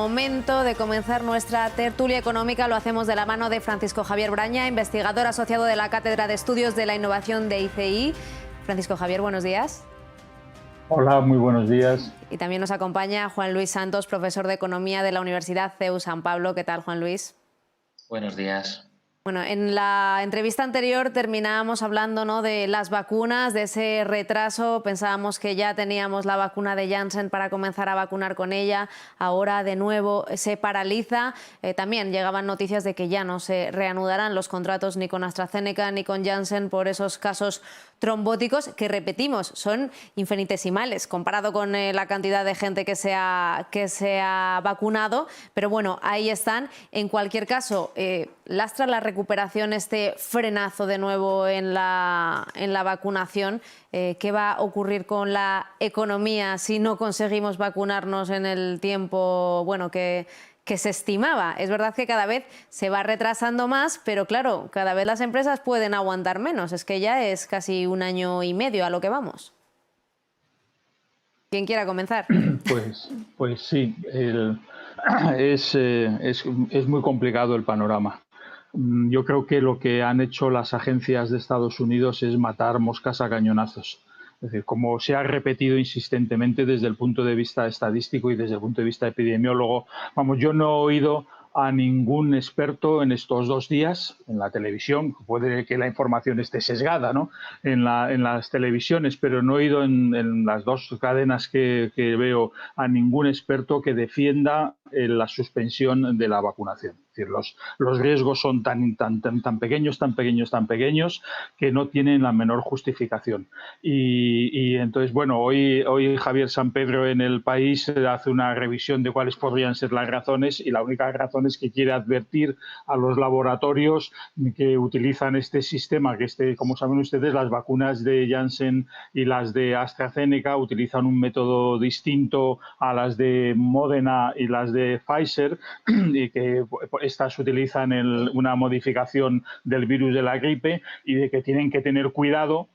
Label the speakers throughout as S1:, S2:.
S1: Momento de comenzar nuestra tertulia económica. Lo hacemos de la mano de Francisco Javier Braña, investigador asociado de la Cátedra de Estudios de la Innovación de ICI. Francisco Javier, buenos días.
S2: Hola, muy buenos días.
S1: Y también nos acompaña Juan Luis Santos, profesor de Economía de la Universidad CEU San Pablo. ¿Qué tal, Juan Luis?
S3: Buenos días.
S1: Bueno, en la entrevista anterior terminábamos hablando, ¿no?, de las vacunas, de ese retraso. Pensábamos que ya teníamos la vacuna de Janssen para comenzar a vacunar con ella. Ahora de nuevo se paraliza. También llegaban noticias de que ya no se reanudarán los contratos ni con AstraZeneca ni con Janssen por esos casos trombóticos que, repetimos, son infinitesimales comparado con la cantidad de gente que se ha vacunado. Pero bueno, ahí están. En cualquier caso, lastra la recuperación este frenazo de nuevo en la vacunación. ¿Qué va a ocurrir con la economía si no conseguimos vacunarnos en el tiempo que se estimaba? Es verdad que cada vez se va retrasando más, pero claro, cada vez las empresas pueden aguantar menos. Es que ya es casi 1 año y medio a lo que vamos. ¿Quién quiera comenzar?
S2: Pues sí, es muy complicado el panorama. Yo creo que lo que han hecho las agencias de Estados Unidos es matar moscas a cañonazos. Es decir, como se ha repetido insistentemente desde el punto de vista estadístico y desde el punto de vista epidemiólogo. Vamos, yo no he oído a ningún experto en estos 2 días en la televisión. Puede que la información esté sesgada, ¿no?, en las televisiones, pero no he oído en las 2 cadenas que veo a ningún experto que defienda la suspensión de la vacunación. Es decir, los riesgos son tan pequeños que no tienen la menor justificación. Y entonces, bueno, hoy Javier Sampedro en El País hace una revisión de cuáles podrían ser las razones, y la única razón es que quiere advertir a los laboratorios que utilizan este sistema, como saben ustedes, las vacunas de Janssen y las de AstraZeneca utilizan un método distinto a las de Moderna y las de Pfizer, y que estas utilizan una modificación del virus de la gripe, y de que tienen que tener cuidado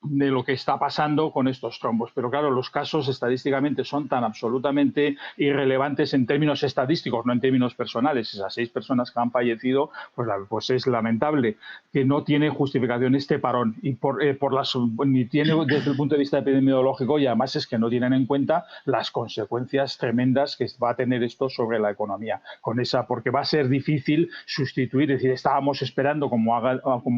S2: de lo que está pasando con estos trombos. Pero claro, los casos estadísticamente son tan absolutamente irrelevantes en términos estadísticos, no en términos personales. Esas 6 personas que han fallecido, pues es lamentable, que no tiene justificación este parón, y ni tiene desde el punto de vista epidemiológico, y además es que no tienen en cuenta las consecuencias tremendas que va a tener esto sobre la economía. Porque va a ser difícil sustituir, es decir, estábamos esperando como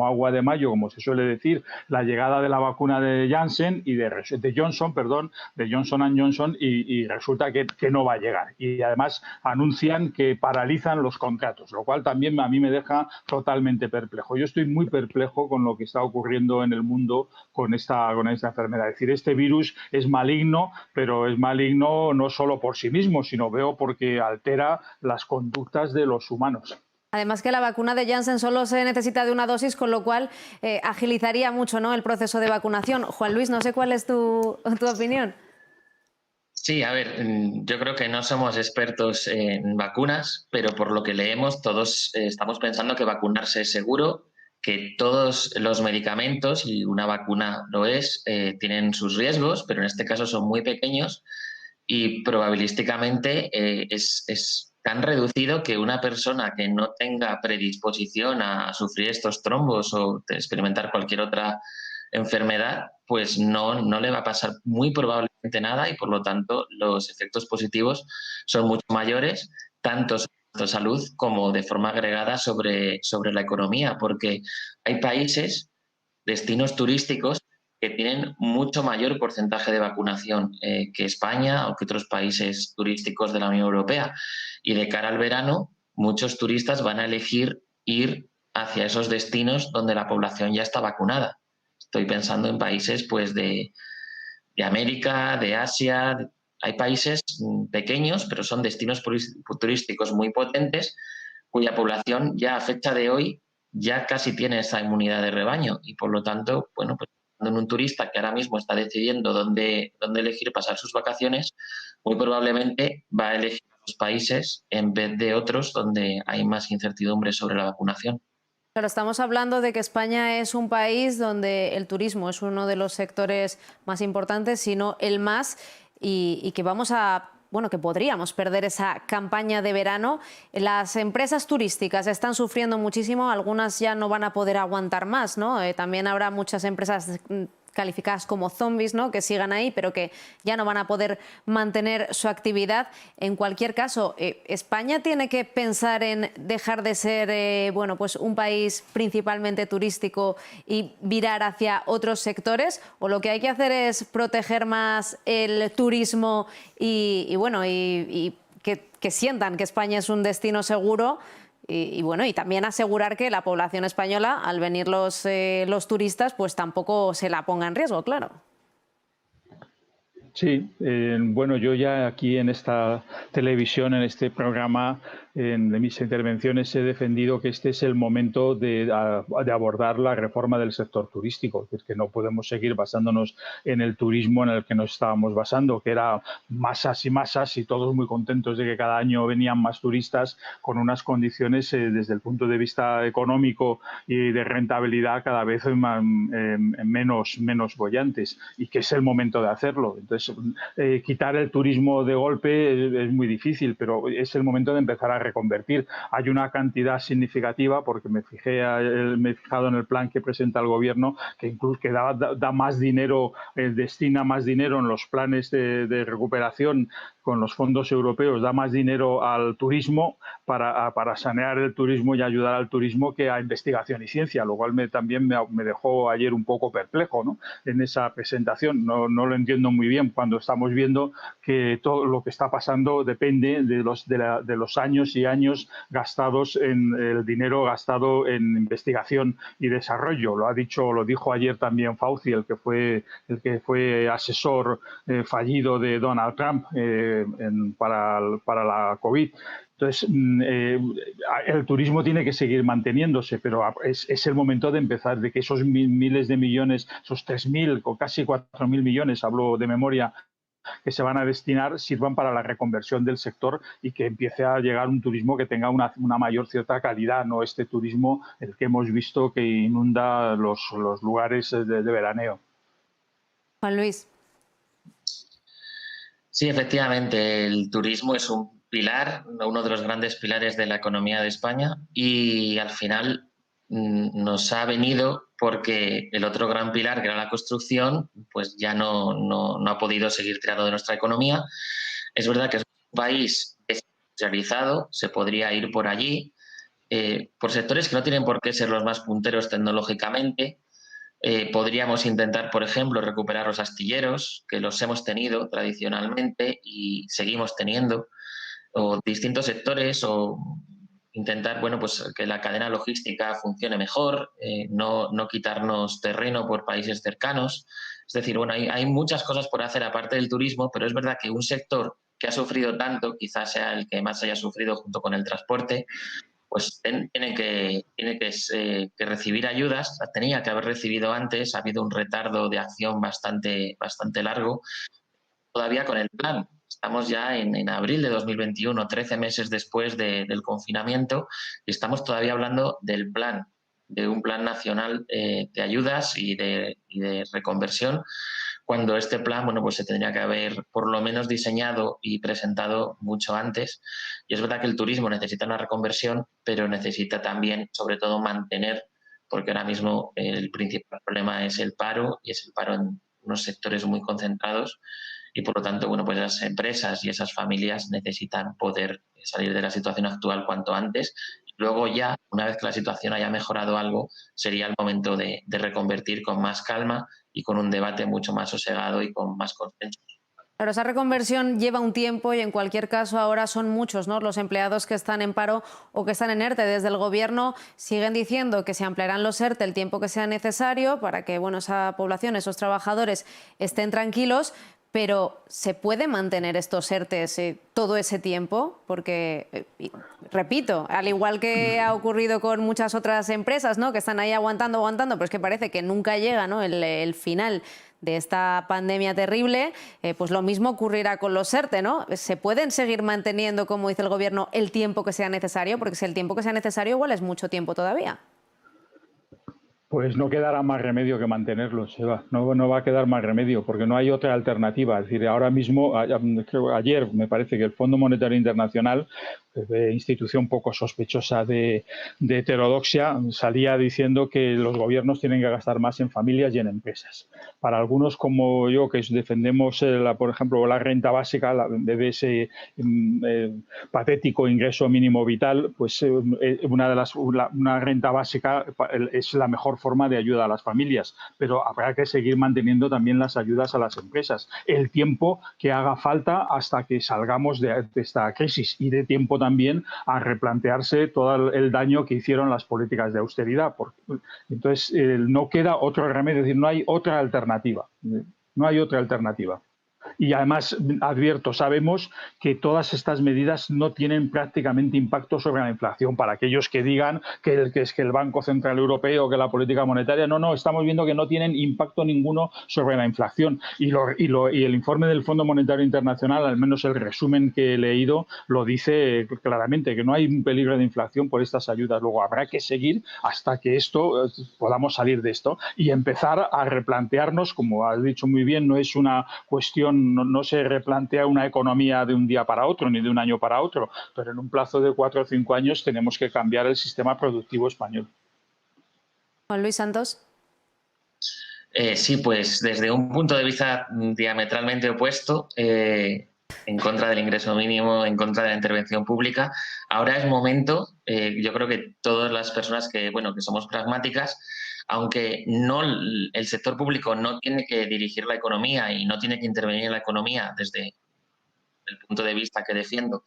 S2: agua de mayo, como se suele decir, la llegada de la vacuna de Janssen y de Johnson Johnson, y resulta que no va a llegar. Y además anuncian que paralizan los contratos, lo cual también a mí me deja totalmente perplejo. Yo estoy muy perplejo con lo que está ocurriendo en el mundo con esta enfermedad. Es decir, este virus es maligno, pero es maligno no solo por sí mismo, sino porque altera las conductas de los humanos.
S1: Además que la vacuna de Janssen solo se necesita de 1 dosis, con lo cual agilizaría mucho, ¿no?, el proceso de vacunación. Juan Luis, no sé cuál es tu opinión.
S3: Sí, a ver, yo creo que no somos expertos en vacunas, pero por lo que leemos todos estamos pensando que vacunarse es seguro, que todos los medicamentos, y una vacuna lo es, tienen sus riesgos, pero en este caso son muy pequeños, y probabilísticamente es tan reducido que una persona que no tenga predisposición a sufrir estos trombos o experimentar cualquier otra enfermedad, pues no le va a pasar muy probablemente nada, y por lo tanto los efectos positivos son mucho mayores, tanto sobre nuestra salud como de forma agregada sobre la economía, porque hay países, destinos turísticos, que tienen mucho mayor porcentaje de vacunación que España o que otros países turísticos de la Unión Europea. Y de cara al verano, muchos turistas van a elegir ir hacia esos destinos donde la población ya está vacunada. Estoy pensando en países pues de América, de Asia. Hay países pequeños, pero son destinos turísticos muy potentes, cuya población ya a fecha de hoy ya casi tiene esa inmunidad de rebaño, y por lo tanto, bueno, pues en un turista que ahora mismo está decidiendo dónde elegir pasar sus vacaciones, muy probablemente va a elegir los países en vez de otros donde hay más incertidumbre sobre la vacunación.
S1: Claro, estamos hablando de que España es un país donde el turismo es uno de los sectores más importantes, si no el más, y que vamos a bueno, que podríamos perder esa campaña de verano. Las empresas turísticas están sufriendo muchísimo, algunas ya no van a poder aguantar más, ¿no? También habrá muchas empresas calificadas como zombies, ¿no?, que sigan ahí, pero que ya no van a poder mantener su actividad. En cualquier caso, España tiene que pensar en dejar de ser bueno, pues un país principalmente turístico y virar hacia otros sectores, o lo que hay que hacer es proteger más el turismo y bueno, y que sientan que España es un destino seguro. Y bueno, y también asegurar que la población española, al venir los turistas, pues tampoco se la ponga en riesgo, claro.
S2: Sí, bueno, yo ya aquí en esta televisión, en este programa, en mis intervenciones he defendido que este es el momento de abordar la reforma del sector turístico, es que no podemos seguir basándonos en el turismo en el que nos estábamos basando, que era masas y todos muy contentos de que cada año venían más turistas con unas condiciones desde el punto de vista económico y de rentabilidad cada vez menos bollantes, y que es el momento de hacerlo. Entonces, quitar el turismo de golpe es muy difícil, pero es el momento de empezar a reconvertir. Hay una cantidad significativa, porque me he fijado en el plan que presenta el gobierno, que incluso que da más dinero, destina más dinero en los planes de recuperación con los fondos europeos, da más dinero al turismo para sanear el turismo y ayudar al turismo que a investigación y ciencia, lo cual también me dejó ayer un poco perplejo, ¿no?, en esa presentación. No lo entiendo muy bien cuando estamos viendo que todo lo que está pasando depende de los años y años gastados en el dinero gastado en investigación y desarrollo. Lo dijo ayer también Fauci, el que fue asesor fallido de Donald Trump para la COVID. Entonces, el turismo tiene que seguir manteniéndose, pero es el momento de empezar, de que esos miles de millones, esos 3.000 o casi 4.000 millones, hablo de memoria, que se van a destinar, sirvan para la reconversión del sector y que empiece a llegar un turismo que tenga una mayor cierta calidad, no este turismo el que hemos visto que inunda los lugares de veraneo.
S1: Juan Luis.
S3: Sí, efectivamente, el turismo es un pilar, uno de los grandes pilares de la economía de España, y al final nos ha venido porque el otro gran pilar, que era la construcción, pues ya no ha podido seguir tirando de nuestra economía. Es verdad que es un país especializado, se podría ir por allí, por sectores que no tienen por qué ser los más punteros tecnológicamente. Podríamos intentar, por ejemplo, recuperar los astilleros, que los hemos tenido tradicionalmente y seguimos teniendo, o distintos sectores, o intentar, bueno, pues que la cadena logística funcione mejor, no quitarnos terreno por países cercanos. Es decir, bueno, hay muchas cosas por hacer aparte del turismo, pero es verdad que un sector que ha sufrido tanto, quizás sea el que más haya sufrido junto con el transporte, pues tiene que recibir ayudas, tenía que haber recibido antes, ha habido un retardo de acción bastante largo. Todavía con el plan, estamos ya en abril de 2021, 13 meses después del confinamiento, y estamos todavía hablando del plan, de un plan nacional de ayudas y de reconversión, cuando este plan, bueno, pues se tendría que haber por lo menos diseñado y presentado mucho antes. Y es verdad que el turismo necesita una reconversión, pero necesita también, sobre todo, mantener, porque ahora mismo el principal problema es el paro, y es el paro en unos sectores muy concentrados, y por lo tanto, bueno, pues las empresas y esas familias necesitan poder salir de la situación actual cuanto antes. Luego ya, una vez que la situación haya mejorado algo, sería el momento de reconvertir con más calma y con un debate mucho más sosegado y con más consenso.
S1: Pero esa reconversión lleva un tiempo y en cualquier caso ahora son muchos, ¿no?, los empleados que están en paro o que están en ERTE. Desde el Gobierno siguen diciendo que se ampliarán los ERTE el tiempo que sea necesario para que, bueno, esa población, esos trabajadores estén tranquilos. Pero ¿se puede mantener estos ERTEs todo ese tiempo? Porque, repito, al igual que ha ocurrido con muchas otras empresas, ¿no?, que están ahí aguantando, pero es que parece que nunca llega, ¿no?, el final de esta pandemia terrible, pues lo mismo ocurrirá con los ERTE, ¿no? ¿Se pueden seguir manteniendo, como dice el Gobierno, el tiempo que sea necesario? Porque si el tiempo que sea necesario igual es mucho tiempo todavía.
S2: Pues no quedará más remedio que mantenerlos, Eva. No, no va a quedar más remedio porque no hay otra alternativa. Es decir, ahora mismo, creo ayer me parece que el Fondo Monetario Internacional, institución poco sospechosa de heterodoxia, salía diciendo que los gobiernos tienen que gastar más en familias y en empresas. Para algunos como yo, que defendemos, por ejemplo, la renta básica de ese patético ingreso mínimo vital, pues una renta básica es la mejor forma de ayuda a las familias, pero habrá que seguir manteniendo también las ayudas a las empresas, el tiempo que haga falta hasta que salgamos de esta crisis, y de tiempo también a replantearse todo el daño que hicieron las políticas de austeridad. Entonces, no queda otro remedio, es decir, no hay otra alternativa. No hay otra alternativa. Y además, advierto, sabemos que todas estas medidas no tienen prácticamente impacto sobre la inflación. Para aquellos que digan que es que el Banco Central Europeo, que la política monetaria, no, estamos viendo que no tienen impacto ninguno sobre la inflación. Y el informe del Fondo Monetario Internacional, al menos el resumen que he leído, lo dice claramente, que no hay un peligro de inflación por estas ayudas. Luego habrá que seguir hasta que podamos salir de esto y empezar a replantearnos, como has dicho muy bien, no es una cuestión, no se replantea una economía de un día para otro ni de un año para otro, pero en un plazo de 4 o 5 años tenemos que cambiar el sistema productivo español.
S1: Juan Luis Santos.
S3: Sí, pues desde un punto de vista diametralmente opuesto, en contra del ingreso mínimo, en contra de la intervención pública, ahora es momento, yo creo que todas las personas que somos pragmáticas, aunque el sector público no tiene que dirigir la economía y no tiene que intervenir en la economía desde el punto de vista que defiendo,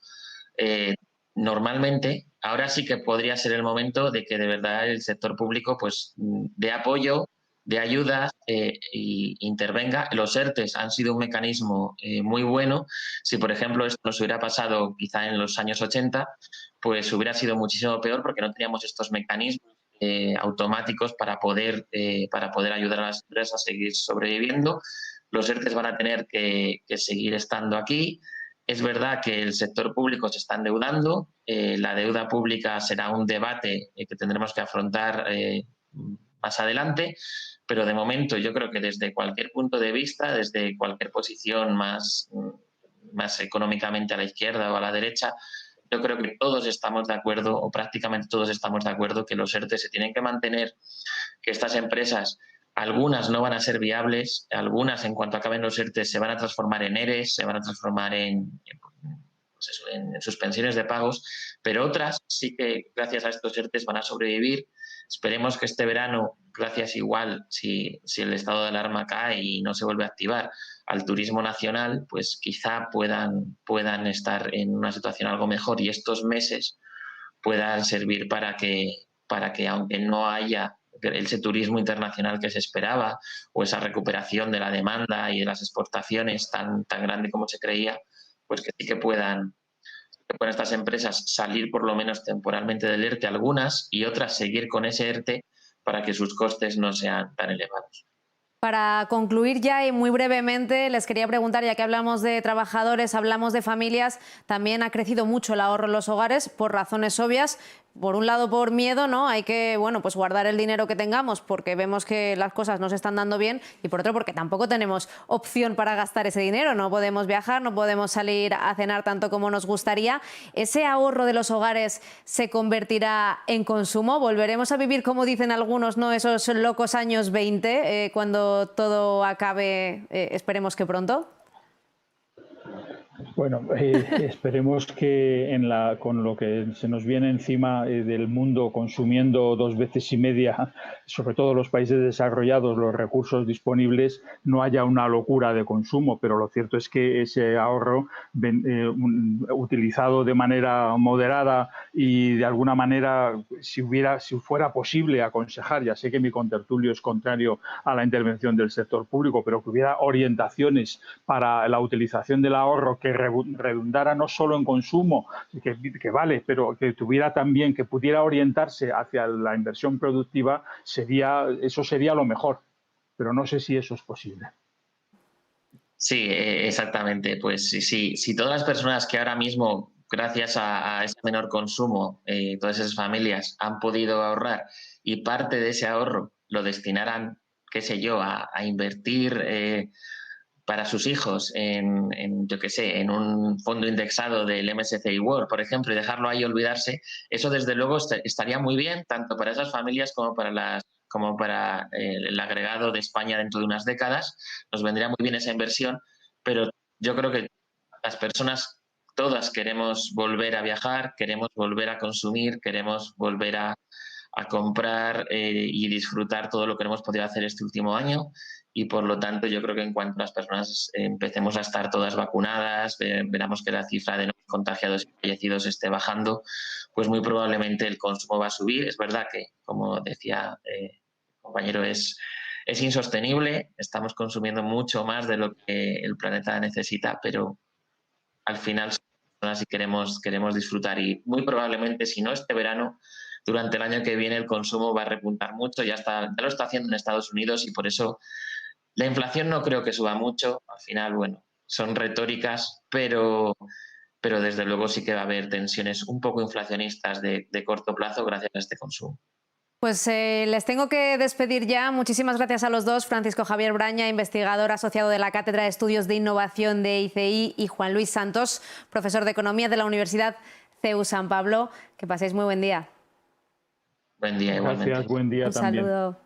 S3: normalmente ahora sí que podría ser el momento de que de verdad el sector público pues dé apoyo, de ayudas y intervenga. Los ERTEs han sido un mecanismo muy bueno. Si, por ejemplo, esto nos hubiera pasado quizá en los años 80, pues hubiera sido muchísimo peor porque no teníamos estos mecanismos automáticos para poder ayudar a las empresas a seguir sobreviviendo. Los ERTEs van a tener que seguir estando aquí. Es verdad que el sector público se está endeudando. La deuda pública será un debate que tendremos que afrontar más adelante, pero de momento yo creo que desde cualquier punto de vista, desde cualquier posición más económicamente a la izquierda o a la derecha, yo creo que todos estamos de acuerdo, o prácticamente todos estamos de acuerdo, que los ERTE se tienen que mantener, que estas empresas, algunas no van a ser viables, algunas en cuanto acaben los ERTE se van a transformar en ERES, se van a transformar en suspensiones de pagos, pero otras sí que gracias a estos ERTEs van a sobrevivir. Esperemos que este verano, gracias igual, si el estado de alarma cae y no se vuelve a activar, al turismo nacional, pues quizá puedan estar en una situación algo mejor y estos meses puedan servir para que aunque no haya ese turismo internacional que se esperaba o esa recuperación de la demanda y de las exportaciones tan grande como se creía, pues que sí que puedan estas empresas salir por lo menos temporalmente del ERTE algunas y otras seguir con ese ERTE para que sus costes no sean tan elevados.
S1: Para concluir ya y muy brevemente, les quería preguntar, ya que hablamos de trabajadores, hablamos de familias, también ha crecido mucho el ahorro en los hogares por razones obvias. Por un lado, por miedo, ¿no? Hay que, pues guardar el dinero que tengamos porque vemos que las cosas no se están dando bien, y por otro, porque tampoco tenemos opción para gastar ese dinero. No podemos viajar, no podemos salir a cenar tanto como nos gustaría. ¿Ese ahorro de los hogares se convertirá en consumo? ¿Volveremos a vivir, como dicen algunos, ¿no?, esos locos años 20, cuando todo acabe, esperemos que pronto?
S2: Bueno, esperemos que con lo que se nos viene encima del mundo, consumiendo 2 veces y media, sobre todo los países desarrollados, los recursos disponibles, no haya una locura de consumo, pero lo cierto es que ese ahorro utilizado de manera moderada y de alguna manera, si fuera posible aconsejar, ya sé que mi contertulio es contrario a la intervención del sector público, pero que hubiera orientaciones para la utilización del ahorro que redundara no solo en consumo, que vale, pero que tuviera también, que pudiera orientarse hacia la inversión productiva, eso sería lo mejor, pero no sé si eso es posible.
S3: Sí, exactamente. Pues si todas las personas que ahora mismo, gracias a ese menor consumo, todas esas familias han podido ahorrar y parte de ese ahorro lo destinaran, qué sé yo, a invertir para sus hijos yo qué sé, en un fondo indexado del MSCI World, por ejemplo, y dejarlo ahí olvidarse, eso desde luego estaría muy bien, tanto para esas familias como para el agregado de España dentro de unas décadas. Nos vendría muy bien esa inversión, pero yo creo que las personas todas queremos volver a viajar, queremos volver a consumir, queremos volver a comprar y disfrutar todo lo que hemos podido hacer este último año, y por lo tanto yo creo que en cuanto las personas empecemos a estar todas vacunadas, veremos que la cifra de nuevos contagiados y fallecidos esté bajando, pues muy probablemente el consumo va a subir. Es verdad que, como decía el compañero, es insostenible, estamos consumiendo mucho más de lo que el planeta necesita, pero al final si queremos disfrutar, y muy probablemente, si no este verano, durante el año que viene el consumo va a repuntar mucho. Ya lo está haciendo en Estados Unidos, y por eso la inflación no creo que suba mucho. Al final, bueno, son retóricas, pero desde luego sí que va a haber tensiones un poco inflacionistas de corto plazo gracias a este consumo.
S1: Pues les tengo que despedir ya. Muchísimas gracias a los dos, Francisco Javier Braña, investigador asociado de la Cátedra de Estudios de Innovación de ICI, y Juan Luis Santos, profesor de Economía de la Universidad CEU San Pablo. Que paséis muy buen día.
S3: Buen día, igualmente.
S2: Gracias, buen día también.
S1: Un saludo.